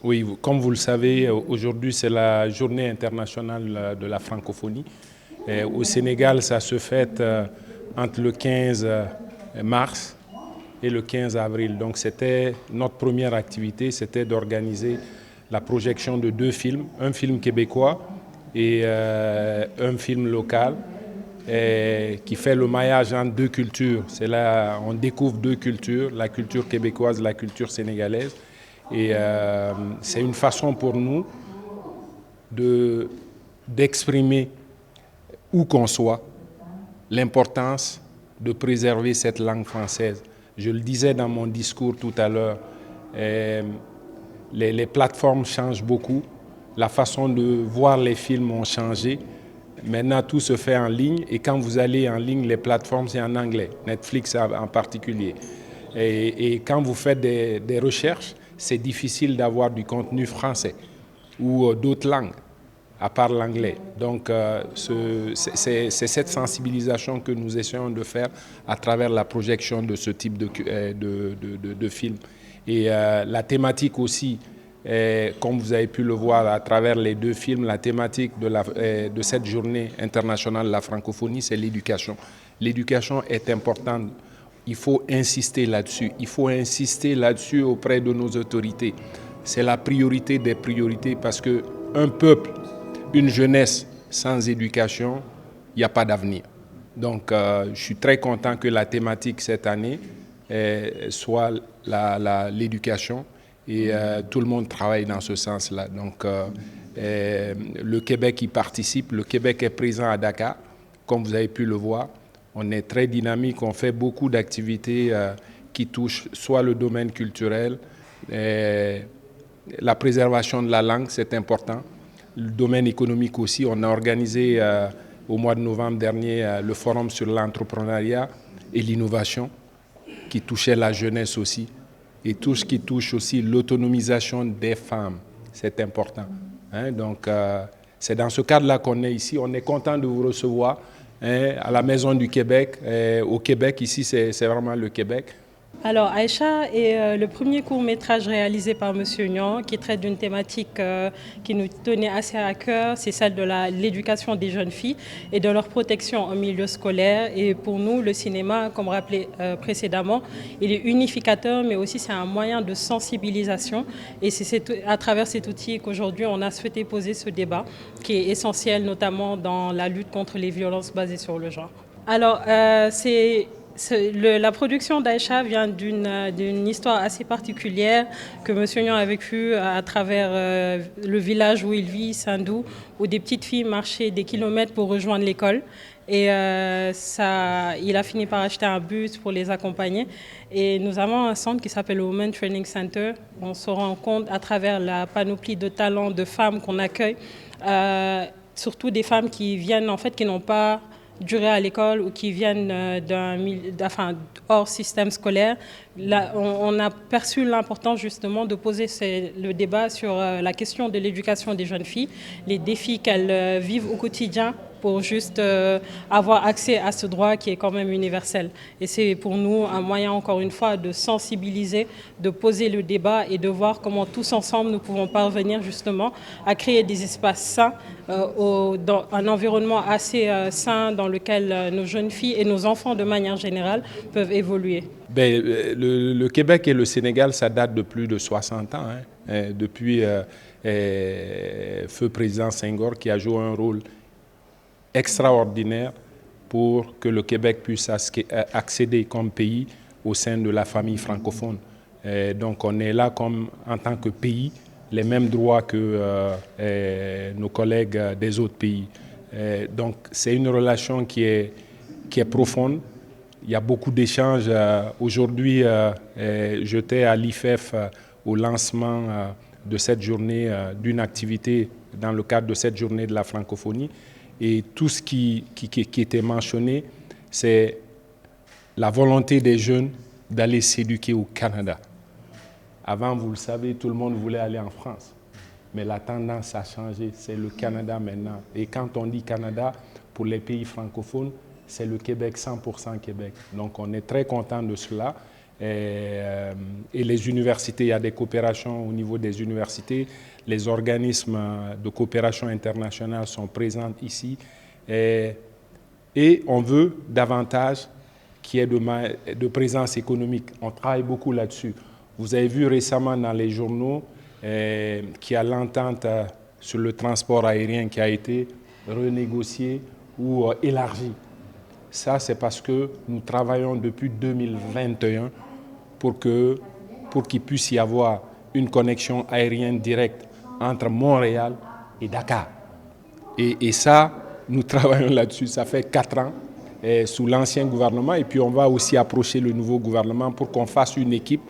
Oui, comme vous le savez, aujourd'hui c'est la journée internationale de la francophonie. Au Sénégal, ça se fête entre le 15 mars et le 15 avril. Donc c'était notre première activité, c'était d'organiser la projection de 2 films, un film québécois et un film local qui fait le maillage entre 2 cultures. C'est là on découvre 2 cultures, la culture québécoise, la culture sénégalaise. Et c'est une façon pour nous d'exprimer où qu'on soit l'importance de préserver cette langue française. Je le disais dans mon discours tout à l'heure, les plateformes changent beaucoup, la façon de voir les films ont changé. Maintenant, tout se fait en ligne et quand vous allez en ligne, les plateformes, c'est en anglais, Netflix en particulier. Et quand vous faites des recherches, c'est difficile d'avoir du contenu français ou d'autres langues, à part l'anglais. Donc, c'est cette sensibilisation que nous essayons de faire à travers la projection de ce type de film. Et la thématique aussi, comme vous avez pu le voir à travers les 2 films, la thématique de cette journée internationale de la francophonie, c'est l'éducation. L'éducation est importante. Il faut insister là-dessus. Il faut insister là-dessus auprès de nos autorités. C'est la priorité des priorités parce qu'un peuple, une jeunesse sans éducation, il n'y a pas d'avenir. Donc, je suis très content que la thématique cette année soit l'éducation et tout le monde travaille dans ce sens-là. Donc, le Québec y participe. Le Québec est présent à Dakar, comme vous avez pu le voir. On est très dynamique, on fait beaucoup d'activités qui touchent soit le domaine culturel, la préservation de la langue, c'est important. Le domaine économique aussi, on a organisé au mois de novembre dernier le forum sur l'entrepreneuriat et l'innovation qui touchait la jeunesse aussi. Et tout ce qui touche aussi l'autonomisation des femmes, c'est important. Donc c'est dans ce cadre-là qu'on est ici. On est content de vous recevoir à la Maison du Québec, au Québec. Ici, c'est vraiment le Québec. Alors, Aïcha est le premier court-métrage réalisé par Monsieur Niang qui traite d'une thématique qui nous tenait assez à cœur, c'est celle de l'éducation des jeunes filles et de leur protection en milieu scolaire. Et pour nous, le cinéma, comme rappelé précédemment, il est unificateur, mais aussi c'est un moyen de sensibilisation. Et c'est à travers cet outil qu'aujourd'hui, on a souhaité poser ce débat qui est essentiel, notamment dans la lutte contre les violences basées sur le genre. Alors, la production d'Aïcha vient d'une histoire assez particulière que M. Niang a vécue à travers le village où il vit, Sindou, où des petites filles marchaient des kilomètres pour rejoindre l'école. Et il a fini par acheter un bus pour les accompagner. Et nous avons un centre qui s'appelle le Women Training Center. On se rend compte à travers la panoplie de talents de femmes qu'on accueille, surtout des femmes qui viennent, en fait, qui n'ont pas durée à l'école ou qui viennent hors système scolaire. Là, on a perçu l'importance justement de poser le débat sur la question de l'éducation des jeunes filles, les défis qu'elles vivent au quotidien pour juste avoir accès à ce droit qui est quand même universel. Et c'est pour nous un moyen, encore une fois, de sensibiliser, de poser le débat et de voir comment tous ensemble nous pouvons parvenir justement à créer des espaces sains, dans un environnement assez sain dans lequel nos jeunes filles et nos enfants de manière générale peuvent évoluer. Le Québec et le Sénégal, ça date de plus de 60 ans, depuis Feu Président Senghor qui a joué un rôle extraordinaire pour que le Québec puisse accéder comme pays au sein de la famille francophone. Donc on est là comme en tant que pays, les mêmes droits que nos collègues des autres pays. Donc c'est une relation qui est profonde. Il y a beaucoup d'échanges. Aujourd'hui, j'étais à l'IFEF au lancement de cette journée, d'une activité dans le cadre de cette journée de la francophonie. Et tout ce qui était mentionné, c'est la volonté des jeunes d'aller s'éduquer au Canada. Avant, vous le savez, tout le monde voulait aller en France. Mais la tendance a changé, c'est le Canada maintenant. Et quand on dit Canada, pour les pays francophones, c'est le Québec, 100% Québec. Donc on est très content de cela. et les universités. Il y a des coopérations au niveau des universités. Les organismes de coopération internationale sont présents ici. Et on veut davantage qu'il y ait de présence économique. On travaille beaucoup là-dessus. Vous avez vu récemment dans les journaux qu'il y a l'entente sur le transport aérien qui a été renégociée ou élargie. Ça, c'est parce que nous travaillons depuis 2021 pour qu'il puisse y avoir une connexion aérienne directe entre Montréal et Dakar. Et ça, nous travaillons là-dessus. Ça fait 4 ans sous l'ancien gouvernement. Et puis on va aussi approcher le nouveau gouvernement pour qu'on fasse une équipe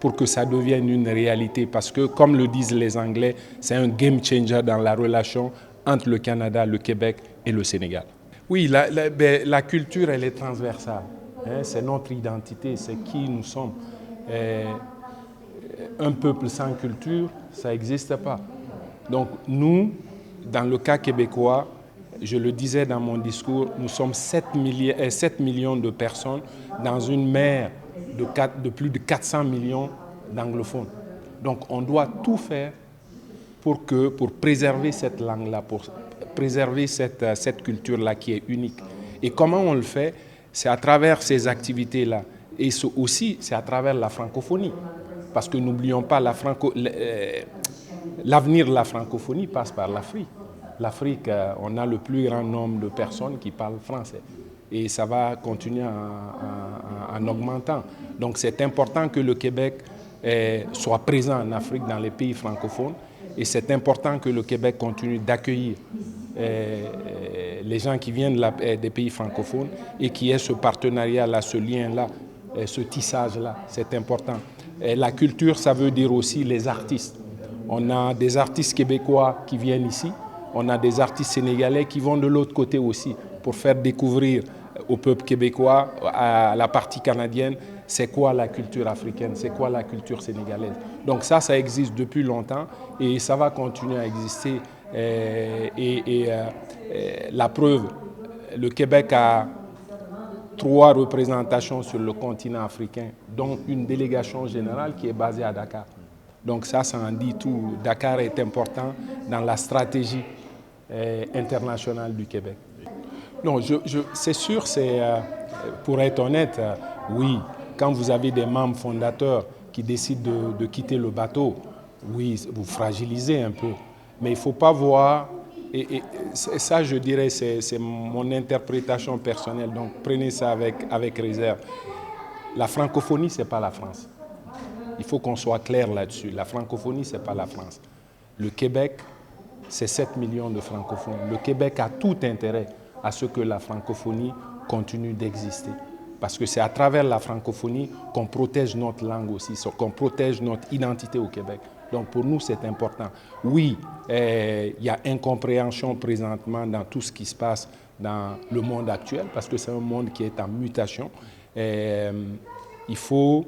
pour que ça devienne une réalité. Parce que, comme le disent les Anglais, c'est un game changer dans la relation entre le Canada, le Québec et le Sénégal. Oui, la culture, elle est transversale. C'est notre identité, c'est qui nous sommes. Un peuple sans culture, ça n'existe pas. Donc nous, dans le cas québécois, je le disais dans mon discours, nous sommes 7 millions de personnes dans une mer de plus de 400 millions d'anglophones. Donc on doit tout faire pour préserver cette langue-là, pour préserver cette culture-là qui est unique. Et comment on le fait? C'est à travers ces activités-là. Et aussi, c'est à travers la francophonie. Parce que n'oublions pas, l'avenir de la francophonie passe par l'Afrique. L'Afrique, on a le plus grand nombre de personnes qui parlent français. Et ça va continuer en augmentant. Donc c'est important que le Québec soit présent en Afrique, dans les pays francophones. Et c'est important que le Québec continue d'accueillir les gens qui viennent des pays francophones et qui aient ce partenariat-là, ce lien-là, ce tissage-là. C'est important. Et la culture, ça veut dire aussi les artistes. On a des artistes québécois qui viennent ici. On a des artistes sénégalais qui vont de l'autre côté aussi pour faire découvrir au peuple québécois, à la partie canadienne, c'est quoi la culture africaine, c'est quoi la culture sénégalaise. Donc ça existe depuis longtemps et ça va continuer à exister. La preuve, le Québec a 3 représentations sur le continent africain, dont une délégation générale qui est basée à Dakar. Donc ça en dit tout. Dakar est important dans la stratégie internationale du Québec. Non, c'est sûr, pour être honnête, oui, quand vous avez des membres fondateurs qui décident de quitter le bateau, oui, vous fragilisez un peu. Mais il ne faut pas voir, et ça je dirais, c'est mon interprétation personnelle, donc prenez ça avec réserve. La francophonie, ce n'est pas la France. Il faut qu'on soit clair là-dessus. La francophonie, ce n'est pas la France. Le Québec, c'est 7 millions de francophones. Le Québec a tout intérêt à ce que la francophonie continue d'exister. Parce que c'est à travers la francophonie qu'on protège notre langue aussi, qu'on protège notre identité au Québec. Donc pour nous, c'est important. Oui, il y a incompréhension présentement dans tout ce qui se passe dans le monde actuel, parce que c'est un monde qui est en mutation. Il faut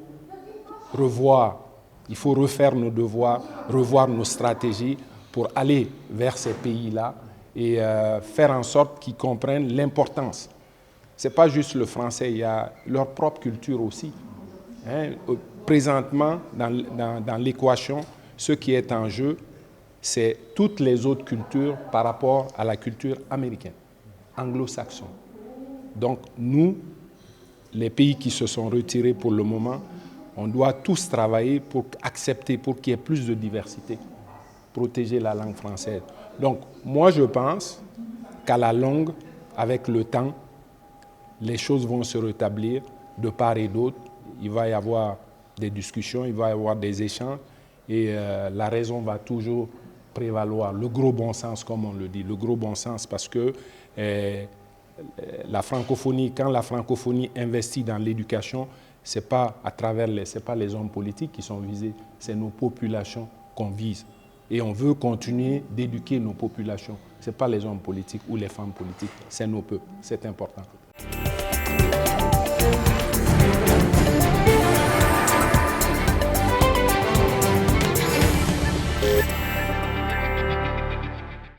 refaire nos devoirs, revoir nos stratégies pour aller vers ces pays-là et faire en sorte qu'ils comprennent l'importance. Ce n'est pas juste le français, il y a leur propre culture aussi. Présentement, dans l'équation, ce qui est en jeu, c'est toutes les autres cultures par rapport à la culture américaine, anglo-saxonne. Donc nous, les pays qui se sont retirés pour le moment, on doit tous travailler pour accepter, pour qu'il y ait plus de diversité, protéger la langue française. Donc moi je pense qu'à la longue, avec le temps, les choses vont se rétablir de part et d'autre. Il va y avoir des discussions, il va y avoir des échanges et la raison va toujours prévaloir. Le gros bon sens, comme on le dit, le gros bon sens, parce que la francophonie, quand la francophonie investit dans l'éducation, ce n'est pas les hommes politiques qui sont visés, c'est nos populations qu'on vise. Et on veut continuer d'éduquer nos populations. Ce n'est pas les hommes politiques ou les femmes politiques, c'est nos peuples. C'est important.